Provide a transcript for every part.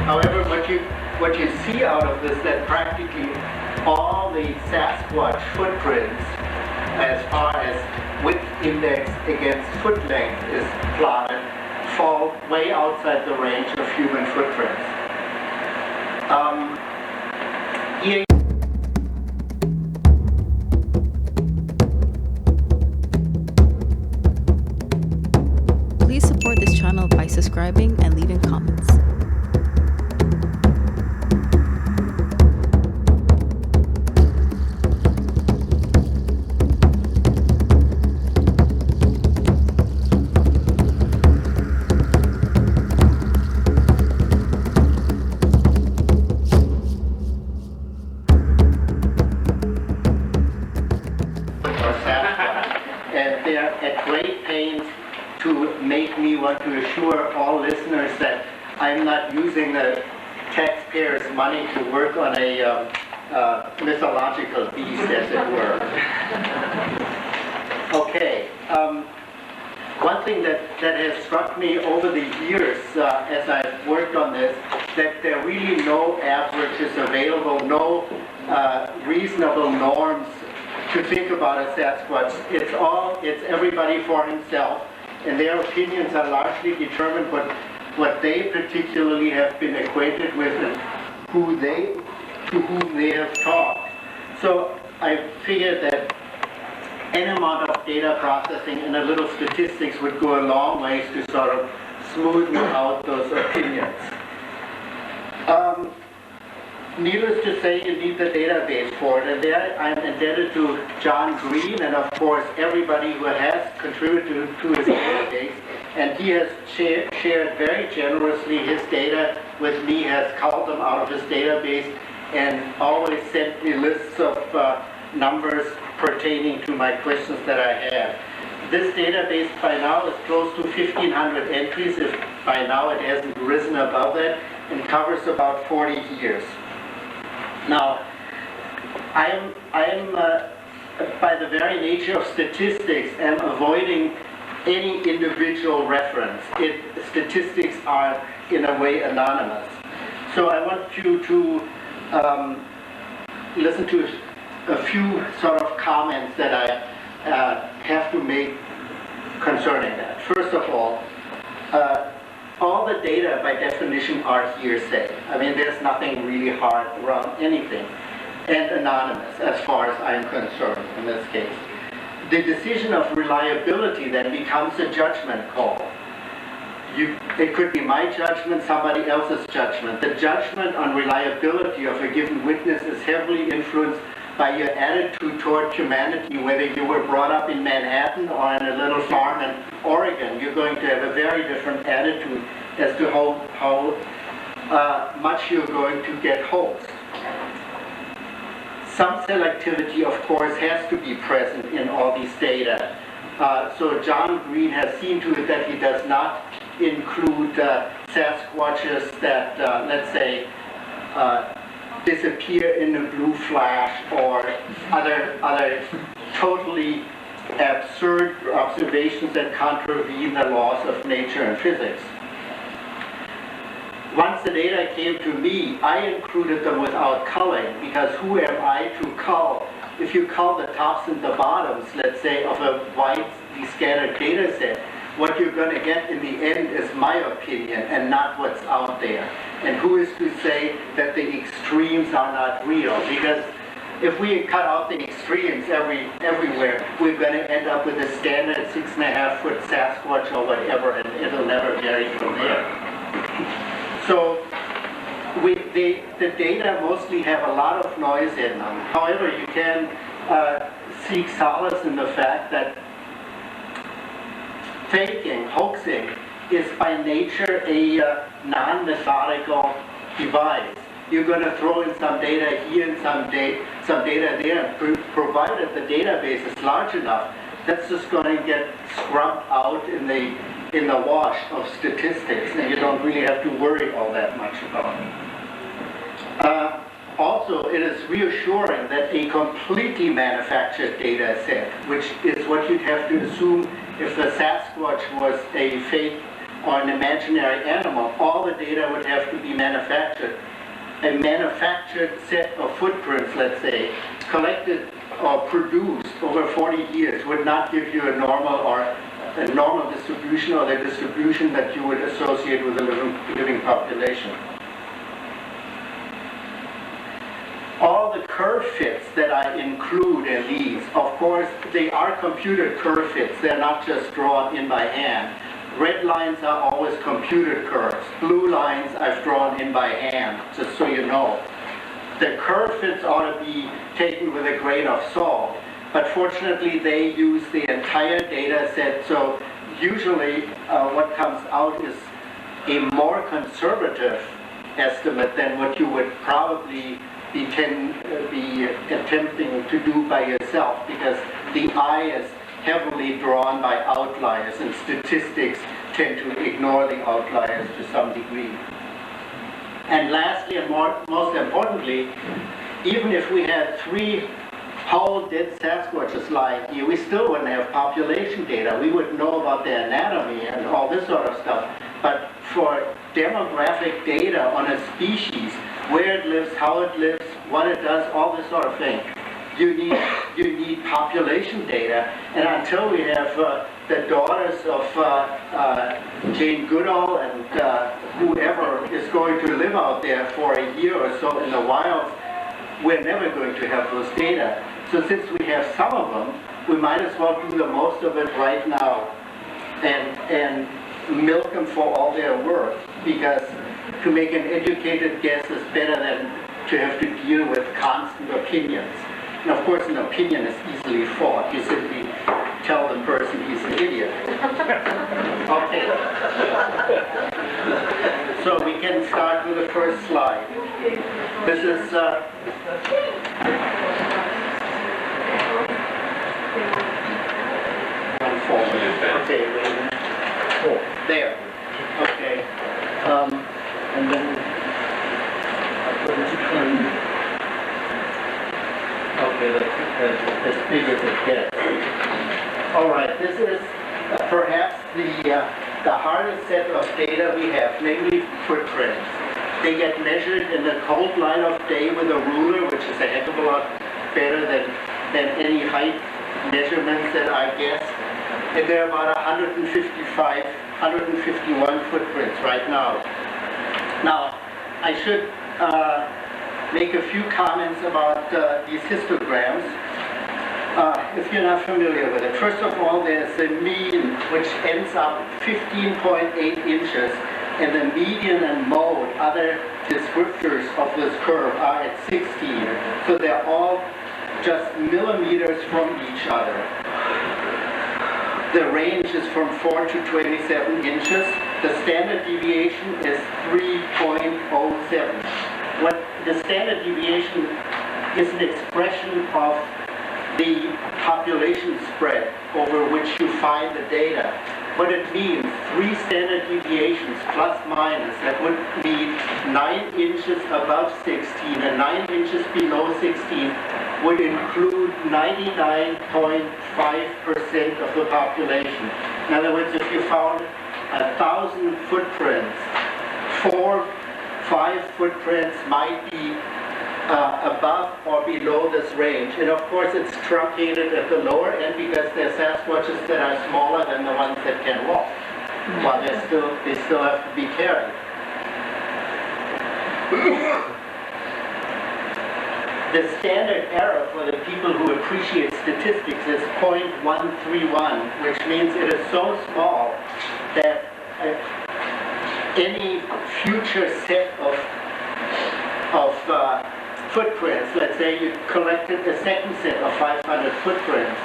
However, what you see out of this, that practically all the Sasquatch footprints, as far as width index against foot length is plotted, fall way outside the range of human footprints. Here Please support this channel by subscribing and leaving comments. And they're at great pains to make me want to assure all listeners that I'm not using the taxpayers' money to work on a mythological beast, as it were. Okay. One thing that has struck me over the years as I've worked on this, that there are really no averages available, no reasonable norms to think about a Sasquatch. It's everybody for himself, and their opinions are largely determined what they particularly have been acquainted with and to whom they have talked. So I figured that any amount of data processing and a little statistics would go a long ways to sort of smoothen out those opinions. Needless to say, you need the database for it, and there I'm indebted to John Green and of course everybody who has contributed to his database, and he has shared very generously his data with me, has culled them out of his database, and always sent me lists of numbers pertaining to my questions that I have. This database by now is close to 1,500 entries, if by now it hasn't risen above that, and covers about 40 years. Now, I am by the very nature of statistics, am avoiding any individual reference. Statistics are, in a way, anonymous. So I want you to listen to a few sort of comments that I have to make concerning that. First of all the data by definition are hearsay. I mean, there's nothing really hard around anything. And anonymous, as far as I'm concerned in this case. The decision of reliability then becomes a judgment call. It could be my judgment, somebody else's judgment. The judgment on reliability of a given witness is heavily influenced by your attitude toward humanity, whether you were brought up in Manhattan or in a little farm in Oregon. You're going to have a very different attitude as to how much you're going to get host. Some selectivity, of course, has to be present in all these data. So John Green has seen to it that he does not include Sasquatches that, let's say, disappear in a blue flash, or other totally absurd observations that contravene the laws of nature and physics. Once the data came to me, I included them without culling, because who am I to cull? If you cull the tops and the bottoms, let's say, of a widely scattered data set, what you're going to get in the end is my opinion and not what's out there. And who is to say that the extremes are not real? Because if we cut out the extremes everywhere, we're going to end up with a standard 6.5-foot Sasquatch or whatever, and it'll never vary from there. So the data mostly have a lot of noise in them. However, you can seek solace in the fact that faking, hoaxing, is by nature a non-methodical device. You're going to throw in some data here and some data there, provided the database is large enough. That's just going to get scrubbed out in the wash of statistics, and you don't really have to worry all that much about it. Also, it is reassuring that a completely manufactured data set, which is what you'd have to assume if the Sasquatch was a fake or an imaginary animal, all the data would have to be manufactured. A manufactured set of footprints, let's say, collected or produced over 40 years would not give you a normal distribution or the distribution that you would associate with a living population. All the curve fits that I include in these, of course, they are computed curve fits. They're not just drawn in by hand. Red lines are always computed curves. Blue lines I've drawn in by hand, just so you know. The curve fits ought to be taken with a grain of salt, but fortunately they use the entire data set, so usually what comes out is a more conservative estimate than what you would probably be attempting to do by yourself, because the eye is heavily drawn by outliers, and statistics tend to ignore the outliers to some degree. And lastly, and most importantly, even if we had 3 whole dead Sasquatches lying here, we still wouldn't have population data. We would know about their anatomy and all this sort of stuff. But for demographic data on a species, where it lives, how it lives, what it does, all this sort of thing, you need population data. And until we have the daughters of Jane Goodall and whoever is going to live out there for a year or so in the wild, we're never going to have those data. So since we have some of them, we might as well do the most of it right now and milk them for all they're worth, because to make an educated guess is better than to have to deal with constant opinions. And of course, an opinion is easily fought. You simply tell the person he's an idiot. Okay. So we can start with the first slide. This is one forward. Okay, wait a minute. Oh, there. Okay. And then I put it in. Okay, as big as it gets. All right, this is perhaps the hardest set of data we have, namely footprints. They get measured in the cold light of day with a ruler, which is a heck of a lot better than any height measurements that I guessed. And there are about 155, 151 footprints right now. Now, I should make a few comments about these histograms, if you're not familiar with it. First of all, there's the mean, which ends up 15.8 inches, and the median and mode, other descriptors of this curve, are at 16. So they're all just millimeters from each other. The range is from 4 to 27 inches. The standard deviation is 3.07. What the standard deviation is an expression of the population spread over which you find the data. What it means, 3 standard deviations plus minus, that would mean 9 inches above 16 and 9 inches below 16 would include 99.5% of the population. In other words, if you found 1,000 footprints, 5 footprints might be above or below this range. And of course it's truncated at the lower end because they're Sasquatches that are smaller than the ones that can walk, while they still have to be carried. The standard error for the people who appreciate statistics is 0.131, which means it is so small that any future set of footprints, let's say you collected a second set of 500 footprints,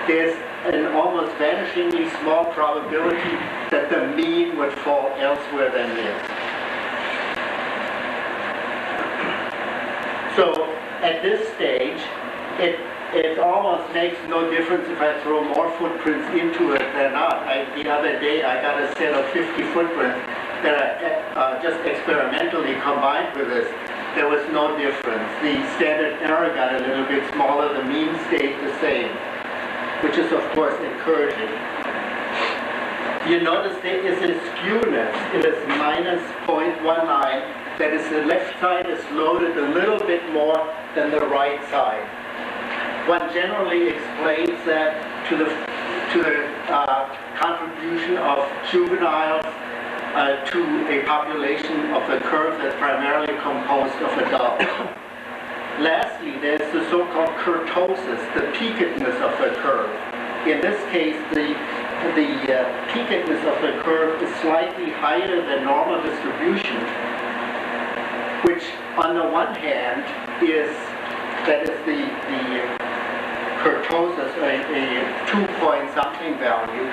there's an almost vanishingly small probability that the mean would fall elsewhere than this. So at this stage, it almost makes no difference if I throw more footprints into it than not. The other day I got a set of 50 footprints that I just experimentally combined with this. There was no difference. The standard error got a little bit smaller, the mean stayed the same, which is of course encouraging. You notice there is a skewness. It is minus 0.19. That is, the left side is loaded a little bit more than the right side. One generally explains that to the contribution of juveniles to a population of the curve that's primarily composed of adults. Lastly, there's the so-called kurtosis, the peakedness of the curve. In this case, the peakedness of the curve is slightly higher than normal distribution, which on the one hand is, that is the kurtosis, a 2-point-something value,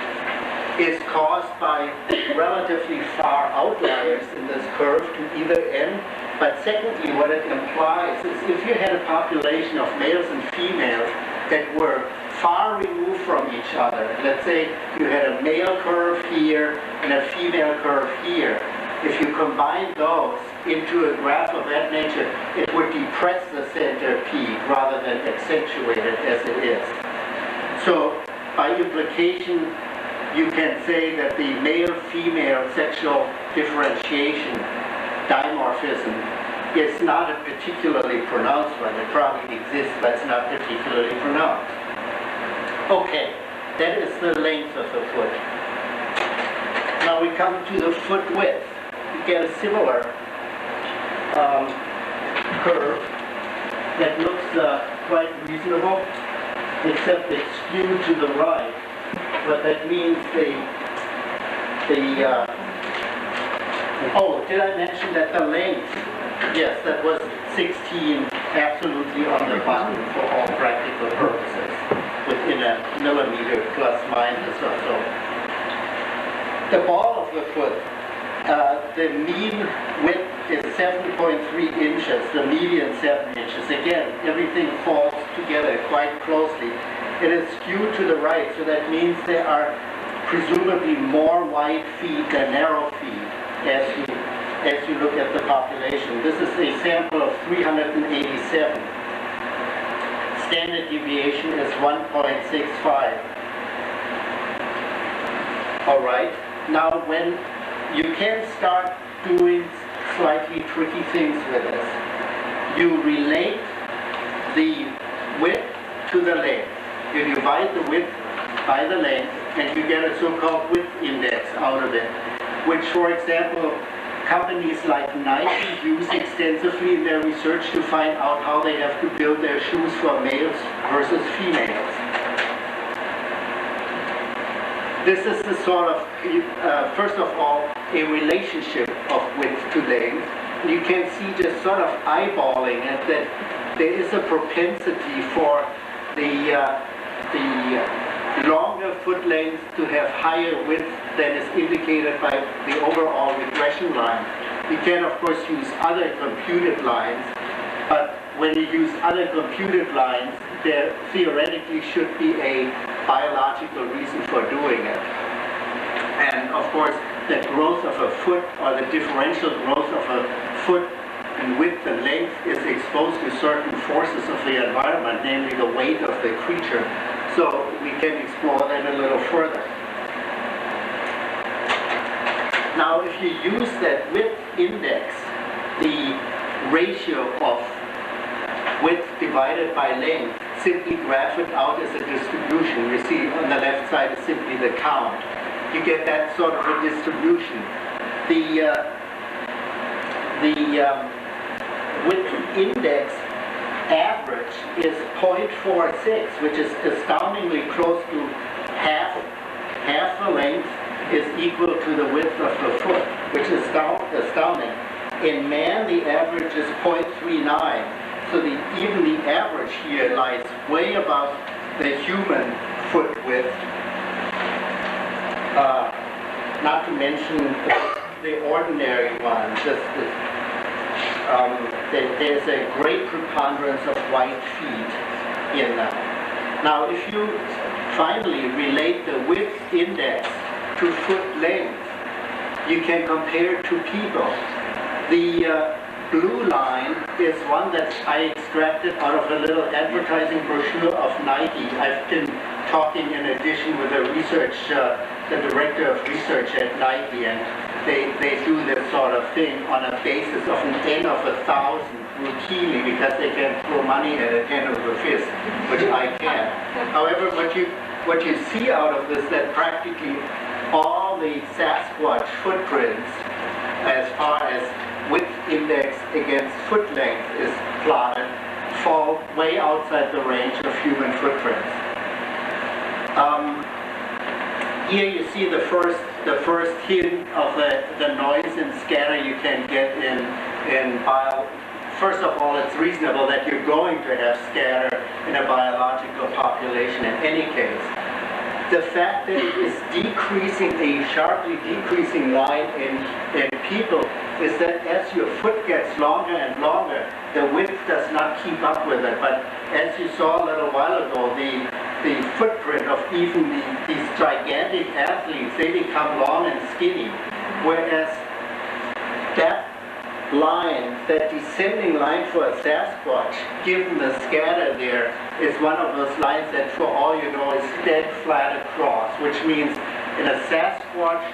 is caused by relatively far outliers in this curve to either end. But secondly, what it implies is if you had a population of males and females that were far removed from each other, let's say you had a male curve here and a female curve here, if you combine those into a graph of that nature, it would depress the center peak rather than accentuate it as it is. So by implication, you can say that the male-female sexual differentiation, dimorphism, is not a particularly pronounced one. It probably exists, but it's not particularly pronounced. Okay, that is the length of the foot. Now we come to the foot width. You get a similar curve that looks quite reasonable, except it's skewed to the right. But that means oh, did I mention that the length? Yes, that was 16 absolutely on the button for all practical purposes, within a millimeter plus minus or so. The ball of the foot, the mean width is 7.3 inches, the median 7 inches. Again, everything falls together quite closely. It is skewed to the right, so that means there are presumably more wide feet than narrow feet as you look at the population. This is a sample of 387. Standard deviation is 1.65. All right. Now, when you can start doing slightly tricky things with this, you relate the width to the length. You divide the width by the length, and you get a so-called width index out of it, which, for example, companies like Nike use extensively in their research to find out how they have to build their shoes for males versus females. This is the sort of, first of all, a relationship of width to length. You can see just sort of eyeballing it that there is a propensity for the longer foot length to have higher width than is indicated by the overall regression line. You can, of course, use other computed lines, but when you use other computed lines, there theoretically should be a biological reason for doing it. And, of course, the growth of a foot, or the differential growth of a foot in width and length, is exposed to certain forces of the environment, namely the weight of the creature. So we can explore that a little further. Now, if you use that width index, the ratio of width divided by length, simply graph it out as a distribution. You see on the left side is simply the count. You get that sort of a distribution. The width index average is 0.46, which is astoundingly close to half the length is equal to the width of the foot, which is astounding. In man, the average is 0.39, so even the average here lies way above the human foot width. Not to mention the ordinary one, there's a great preponderance of white feet in them. Now, if you finally relate the width index to foot length, you can compare two people. The blue line is one that I extracted out of a little advertising brochure of Nike. I've been talking in addition with the director of research at Nike, and they do this sort of thing on a basis of an N of 1,000 routinely because they can throw money at an N of a fist, which I can't. However, what you see out of this, that practically all the Sasquatch footprints, as far as width index against foot length is plotted, fall way outside the range of human footprints. Here you see the first hint of the noise and scatter you can get in bio. First of all, it's reasonable that you're going to have scatter in a biological population in any case. The fact that it is decreasing, a sharply decreasing line in people, is that as your foot gets longer and longer, the width does not keep up with it. But as you saw a little while ago, the footprint of even these gigantic athletes, they become long and skinny. Whereas that line, that descending line for a Sasquatch, given the scatter there, is one of those lines that, for all you know, is dead flat across, which means in a Sasquatch,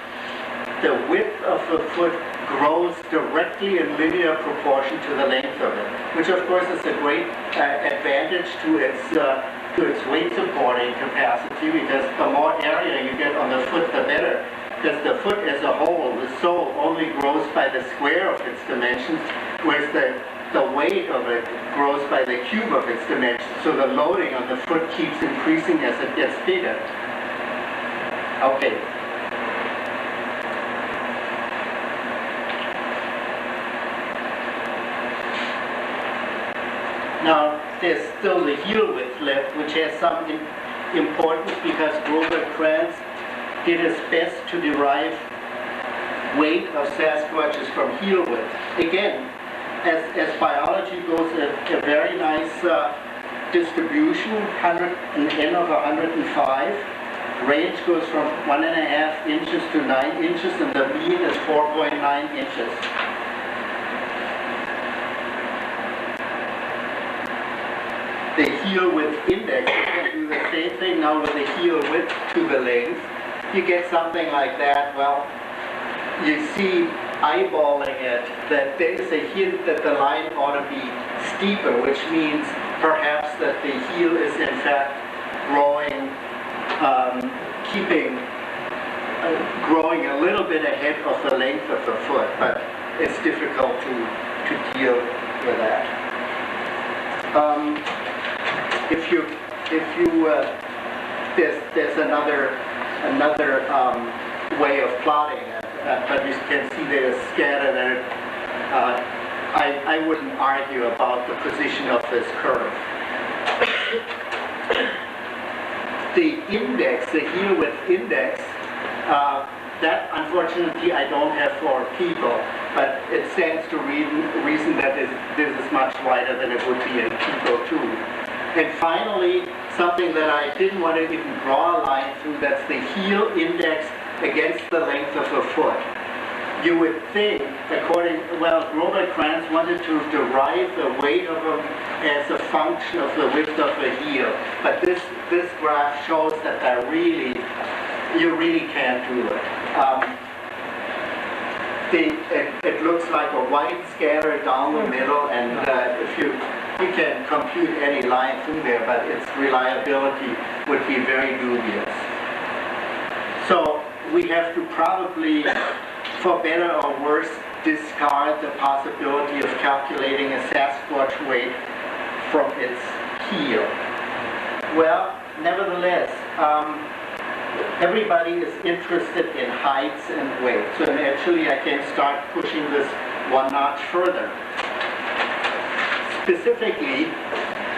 the width of the foot grows directly in linear proportion to the length of it, which of course is a great advantage to its weight supporting capacity, because the more area you get on the foot, the better. Because the foot as a whole, the sole, only grows by the square of its dimensions, whereas the weight of it grows by the cube of its dimensions. So the loading on the foot keeps increasing as it gets bigger. Okay. Now, there's still the heel width left, which has some importance because Robert Krantz did his best to derive weight of Sasquatches from heel width. Again, as biology goes, a very nice distribution, an N of 105. Range goes from 1.5 inches to 9 inches, and the mean is 4.9 inches. The heel width index, you can do the same thing now with the heel width to the length. You get something like that. Well, you see, eyeballing it, that there is a hint that the line ought to be steeper, which means perhaps that the heel is in fact growing, growing a little bit ahead of the length of the foot, but it's difficult to deal with that. There's another way of plotting it, but you can see there's scatter that I wouldn't argue about the position of this curve. The index, the heel width index, that unfortunately I don't have for people, but it stands to reason that this is much wider than it would be in people too. And finally, something that I didn't want to even draw a line through, that's the heel index against the length of a foot. You would think, Robert Krantz wanted to derive the weight of them as a function of the width of the heel. But this graph shows that you really can't do it. It looks like a white scatter down the middle, and if you can compute any line through there, but its reliability would be very dubious. So we have to probably, for better or worse, discard the possibility of calculating a Sasquatch weight from its heel. Well, nevertheless, everybody is interested in heights and weight. So actually I can start pushing this one notch further. Specifically,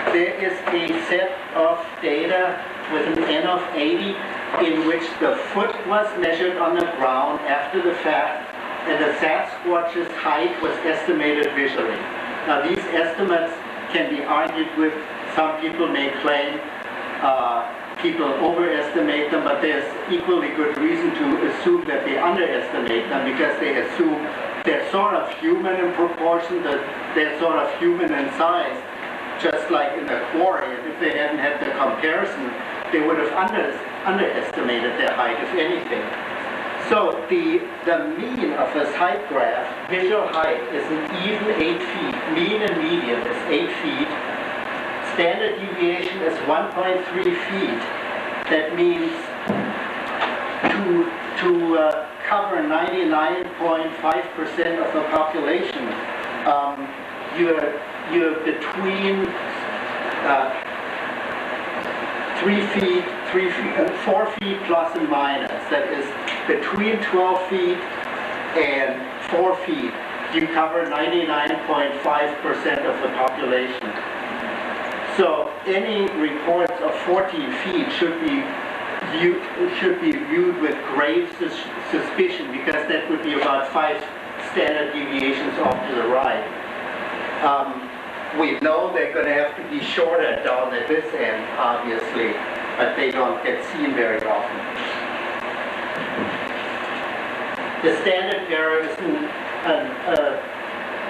there is a set of data with an N of 80 in which the foot was measured on the ground after the fact, and the Sasquatch's height was estimated visually. Now these estimates can be argued with. Some people may claim people overestimate them, but there's equally good reason to assume that they underestimate them, because they assume they're sort of human in proportion, that they're sort of human in size, just like in the quarry. And if they hadn't had the comparison, they would have underestimated their height, if anything. So the mean of this height graph, visual height, is an even 8 feet. Mean and median is 8 feet. Standard deviation is 1.3 feet. That means to cover 99.5% of the population, you're between 4 feet plus and minus. That is between 12 feet and 4 feet. You cover 99.5% of the population. So any reports of 14 feet should be viewed with grave suspicion, because that would be about 5 standard deviations off to the right. We know they're going to have to be shorter down at this end, obviously, but they don't get seen very often. The standard error is a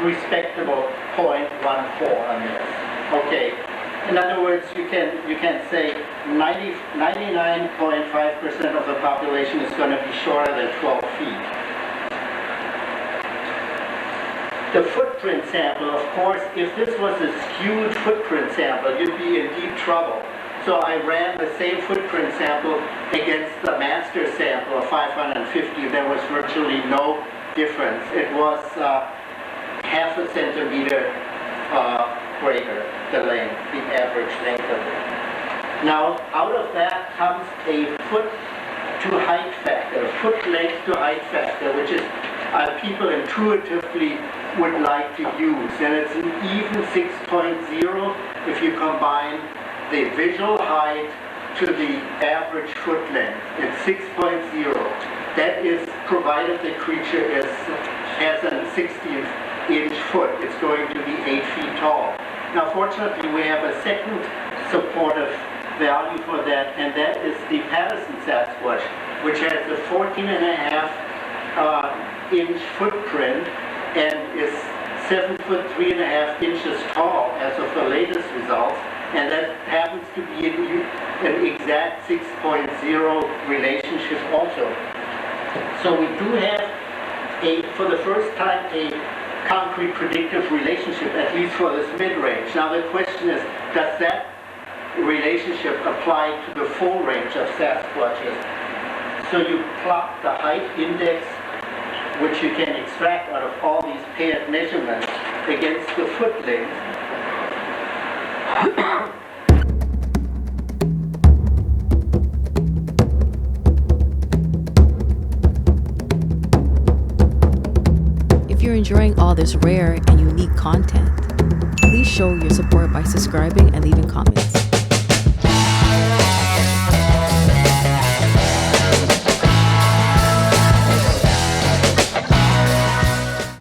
respectable 0.14 on this. Okay. In other words, you can say 99.5% of the population is going to be shorter than 12 feet. The footprint sample, of course, if this was a skewed footprint sample, you'd be in deep trouble. So I ran the same footprint sample against the master sample of 550. There was virtually no difference. It was half a centimeter greater, the length, the average length of it. Now, out of that comes a foot to height factor, foot length to height factor, which is people intuitively would like to use. And it's an even 6.0 if you combine the visual height to the average foot length. It's 6.0. That is provided the creature has a 16-inch foot. It's going to be 8 feet tall. Now, fortunately, we have a second supportive value for that, and that is the Patterson Sasquatch, which has a 14.5-inch footprint and is 7 foot 3.5 inches tall as of the latest results, and that happens to be an exact 6.0 relationship also. So we do have for the first time, a concrete predictive relationship, at least for this mid-range. Now the question is, does that relationship apply to the full range of Sasquatches? So you plot the height index, which you can extract out of all these paired measurements, against the foot length. If you're enjoying all this rare and unique content, please show your support by subscribing and leaving comments.